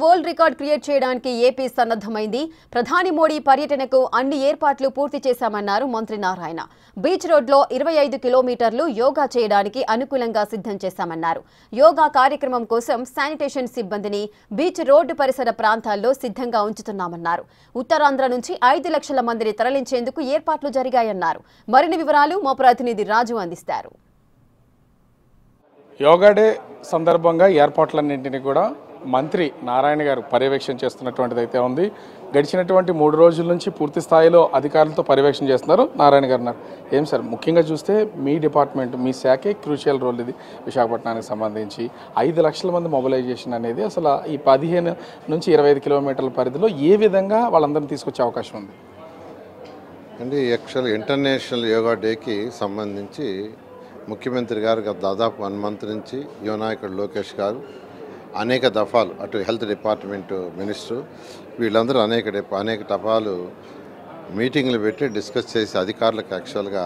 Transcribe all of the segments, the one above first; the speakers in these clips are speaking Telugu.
వరల్డ్ రికార్డ్ క్రియేట్ చేయడానికి ఏపీ సన్నద్ధమైంది. ప్రధాని మోడీ పర్యటనకు అన్ని ఏర్పాట్లు పూర్తి చేశామన్నారు మంత్రి నారాయణ. బీచ్ రోడ్లో 25 కిలోమీటర్లు యోగా చేయడానికి అనుకూలంగా సిద్ధం చేశామన్నారు. యోగా కార్యక్రమం కోసం శానిటేషన్ సిబ్బందిని బీచ్ రోడ్డు పరిసర ప్రాంతాల్లో సిద్ధంగా ఉంచుతున్నామన్నారు. ఉత్తరాంధ్ర నుంచి 5 లక్షల మందిని తరలించేందుకు ఏర్పాట్లు జరిగాయన్నారు. మరిన్ని వివరాలు మా ప్రతినిధి రాజు అందిస్తారు. యోగా డే సందర్భంగా ఏర్పాట్లన్నింటినీ కూడా మంత్రి నారాయణ గారు పర్యవేక్షణ చేస్తున్నటువంటిది అయితే ఉంది. గడిచినటువంటి 3 రోజుల నుంచి పూర్తి స్థాయిలో అధికారులతో పర్యవేక్షణ చేస్తున్నారు నారాయణ గారు. ఏం సార్, ముఖ్యంగా చూస్తే మీ డిపార్ట్మెంట్, మీ శాఖే క్రూషియల్ రోల్ ఇది. విశాఖపట్నానికి సంబంధించి 5 లక్షల మంది మొబిలైజేషన్ అనేది అసలు ఈ 15 నుంచి 25 కిలోమీటర్ల పరిధిలో ఏ విధంగా వాళ్ళందరినీ తీసుకొచ్చే అవకాశం ఉంది అండి? యాక్చువల్ ఇంటర్నేషనల్ యోగా డేకి సంబంధించి ముఖ్యమంత్రి గారు దాదాపు 1 మంత్ నుంచి యువ నాయకుడు లోకేష్ గారు అనేక దఫాలు, అటు హెల్త్ డిపార్ట్మెంట్ మినిస్టర్ వీళ్ళందరూ అనేక దఫాలు మీటింగ్లు పెట్టి డిస్కస్ చేసి అధికారులకు యాక్చువల్గా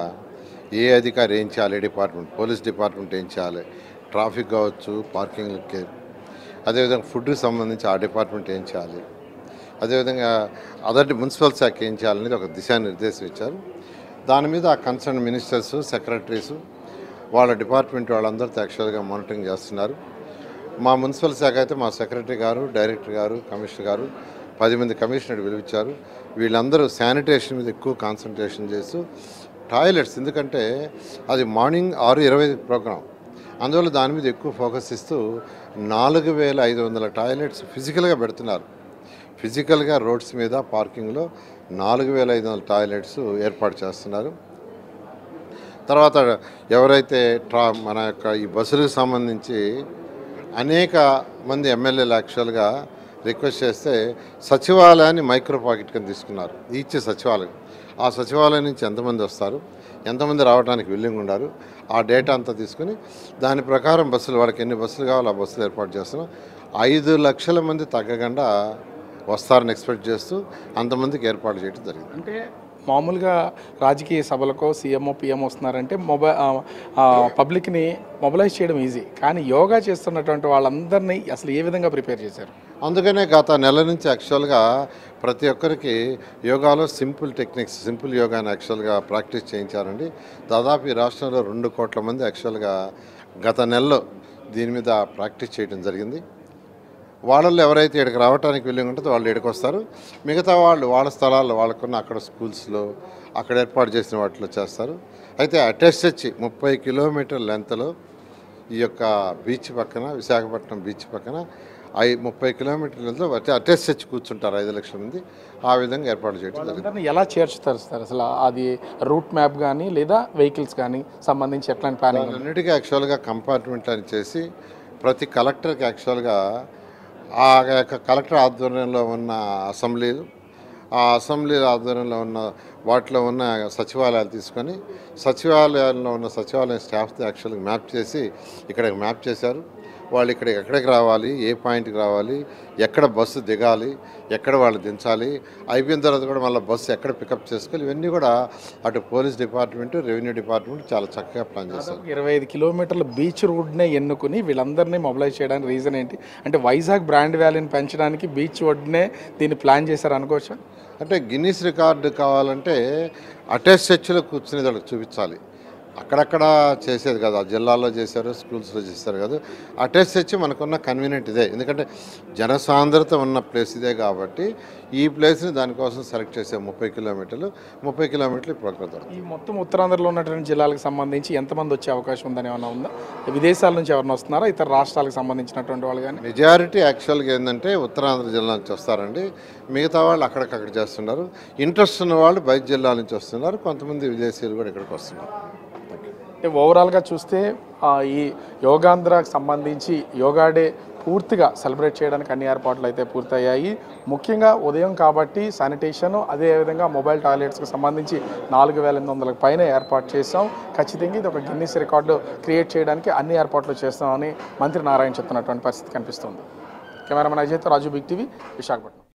ఏ అధికారి ఏం చేయాలి, డిపార్ట్మెంట్ పోలీస్ డిపార్ట్మెంట్ ఏం చేయాలి, ట్రాఫిక్ కావచ్చు, పార్కింగ్కి, అదేవిధంగా ఫుడ్కి సంబంధించి ఆ డిపార్ట్మెంట్ ఏం చేయాలి, అదేవిధంగా మున్సిపల్ శాఖ ఏం చేయాలనేది ఒక దిశానిర్దేశం ఇచ్చారు. దాని మీద ఆ కన్సర్న్ మినిస్టర్స్, సెక్రటరీస్ వాళ్ళ డిపార్ట్మెంట్ వాళ్ళందరితో యాక్చువల్గా మానిటరింగ్ చేస్తున్నారు. మా మున్సిపల్ శాఖ అయితే మా సెక్రటరీ గారు, డైరెక్టర్ గారు, కమిషనర్ గారు 10 మంది కమిషనర్ పిలిపించారు. వీళ్ళందరూ శానిటేషన్ మీద ఎక్కువ కాన్సన్ట్రేషన్ చేస్తూ టాయిలెట్స్, ఎందుకంటే అది మార్నింగ్ 6:20 ప్రోగ్రాం, అందువల్ల దాని మీద ఎక్కువ ఫోకస్ ఇస్తూ 4500 టాయిలెట్స్ ఫిజికల్గా పెడుతున్నారు. ఫిజికల్గా రోడ్స్ మీద పార్కింగ్లో 4500 టాయిలెట్స్ ఏర్పాటు చేస్తున్నారు. తర్వాత ఎవరైతే మన యొక్క ఈ బస్సులకు సంబంధించి అనేక మంది ఎమ్మెల్యేలు యాక్చువల్గా రిక్వెస్ట్ చేస్తే సచివాలయాన్ని మైక్రో పాకెట్ కింద తీసుకున్నారు. ఇచ్చే సచివాలయం, ఆ సచివాలయం నుంచి ఎంతమంది వస్తారు, ఎంతమంది రావడానికి విల్లింగ్ ఉన్నారు, ఆ డేటా అంతా తీసుకుని దాని ప్రకారం బస్సులు, వాళ్ళకి ఎన్ని బస్సులు కావాలో ఆ బస్సులు ఏర్పాటు చేస్తున్నాం. 5 లక్షల మంది తగ్గకుండా వస్తారని ఎక్స్పెక్ట్ చేస్తూ అంతమందికి ఏర్పాటు చేయడం జరిగింది. అంటే మామూలుగా రాజకీయ సభలకో సీఎంఓ పిఎం వస్తున్నారంటే పబ్లిక్ని మొబిలైజ్ చేయడం ఈజీ, కానీ యోగా చేస్తున్నటువంటి వాళ్ళందరినీ అసలు ఏ విధంగా ప్రిపేర్ చేశారు? అందుకనే గత నెల నుంచి యాక్చువల్గా ప్రతి ఒక్కరికి యోగాలో సింపుల్ టెక్నిక్స్, సింపుల్ యోగాని యాక్చువల్గా ప్రాక్టీస్ చేయించారండి. దాదాపు ఈ రాష్ట్రంలో 2 కోట్ల మంది యాక్చువల్గా గత నెలలో దీని మీద ప్రాక్టీస్ చేయడం జరిగింది. వాళ్ళల్లో ఎవరైతే ఇక్కడికి రావడానికి విల్లింగ్ ఉంటుందో వాళ్ళు ఇక్కడికి వస్తారు. మిగతా వాళ్ళు వాళ్ళ స్థలాల్లో వాళ్ళకున్న అక్కడ స్కూల్స్లో అక్కడ ఏర్పాటు చేసిన వాటిలో చేస్తారు. అయితే అటెస్ట్ 30 కిలోమీటర్ల లెంత్లో ఈ యొక్క బీచ్ పక్కన, విశాఖపట్నం బీచ్ పక్కన 30 కిలోమీటర్ల లెంత్లో అటెస్ట్ కూర్చుంటారు 5 లక్షల మంది. ఆ విధంగా ఏర్పాటు చేయడం జరిగింది. ఎలా చేర్చుతారు సార్ అసలు? అది రూట్ మ్యాప్ కానీ లేదా వెహికల్స్ కానీ సంబంధించి ఎట్లాంటి ప్లానింగ్? అన్నిటికీ యాక్చువల్గా కంపార్ట్మెంట్ అని చేసి ప్రతి కలెక్టర్కి యాక్చువల్గా ఆ యొక్క కలెక్టర్ ఆధ్వర్యంలో ఉన్న అసెంబ్లీలు, ఆ అసెంబ్లీ ఆధ్వర్యంలో ఉన్న వాటిలో ఉన్న సచివాలయాలు తీసుకొని సచివాలయాల్లో ఉన్న సచివాలయం స్టాఫ్తో యాక్చువల్గా మ్యాప్ చేసి ఇక్కడికి మ్యాప్ చేశారు. వాళ్ళు ఎక్కడికి రావాలి, ఏ పాయింట్కి రావాలి, ఎక్కడ బస్సు దిగాలి, ఎక్కడ వాళ్ళు దించాలి, అయిపోయిన తర్వాత కూడా మళ్ళీ బస్సు ఎక్కడ పికప్ చేసుకోవాలి, ఇవన్నీ కూడా అటు పోలీస్ డిపార్ట్మెంట్, రెవెన్యూ డిపార్ట్మెంట్ చాలా చక్కగా ప్లాన్ చేస్తారు. 25 కిలోమీటర్ల బీచ్ రోడ్నే ఎన్నుకుని వీళ్ళందరినీ మొబిలైజ్ చేయడానికి రీజన్ ఏంటి? అంటే వైజాగ్ బ్రాండ్ వాల్యూని పెంచడానికి బీచ్ రోడ్నే దీన్ని ప్లాన్ చేశారు అనుకోవచ్చు. అంటే గిన్నీస్ రికార్డు కావాలంటే అటెస్టెచ్లో కూర్చునేది వాళ్ళకి చూపించాలి. అక్కడక్కడ చేసేది కాదు, ఆ జిల్లాల్లో చేశారు, స్కూల్స్లో చేశారు కాదు. అటెస్ట్ మనకున్న కన్వీనియంట్ ఇదే, ఎందుకంటే జనసాంద్రత ఉన్న ప్లేస్ ఇదే కాబట్టి ఈ ప్లేస్ని దానికోసం సెలెక్ట్ చేసే 30 కిలోమీటర్లు ప్రోగ్రామ్. ఈ మొత్తం ఉత్తరాంధ్రలో ఉన్నటువంటి జిల్లాలకు సంబంధించి ఎంతమంది వచ్చే అవకాశం ఉందని ఏమైనా ఉందా? విదేశాల నుంచి ఎవరైనా వస్తున్నారా, ఇతర రాష్ట్రాలకు సంబంధించినటువంటి వాళ్ళు? కానీ మెజారిటీ యాక్చువల్గా ఏంటంటే ఉత్తరాంధ్ర జిల్లా నుంచి వస్తారండి. మిగతా వాళ్ళు అక్కడికక్కడ చేస్తున్నారు. ఇంట్రెస్ట్ ఉన్న వాళ్ళు బయట జిల్లాల నుంచి వస్తున్నారు. కొంతమంది విదేశీయులు కూడా ఇక్కడికి వస్తున్నారు. అంటే ఓవరాల్గా చూస్తే ఈ యోగాంధ్రకు సంబంధించి యోగా డే పూర్తిగా సెలబ్రేట్ చేయడానికి అన్ని ఏర్పాట్లు అయితే పూర్తయ్యాయి. ముఖ్యంగా ఉదయం కాబట్టి శానిటేషన్, అదేవిధంగా మొబైల్ టాయిలెట్స్కి సంబంధించి 4800 పైన ఏర్పాటు చేస్తాం. ఖచ్చితంగా ఇది ఒక గిన్నీస్ రికార్డు క్రియేట్ చేయడానికి అన్ని ఏర్పాట్లు చేస్తామని మంత్రి నారాయణ చెప్తున్నటువంటి పరిస్థితి కనిపిస్తుంది. కెమెరామెన్ అజయ్తో రాజు, బిగ్ టీవీ, విశాఖపట్నం.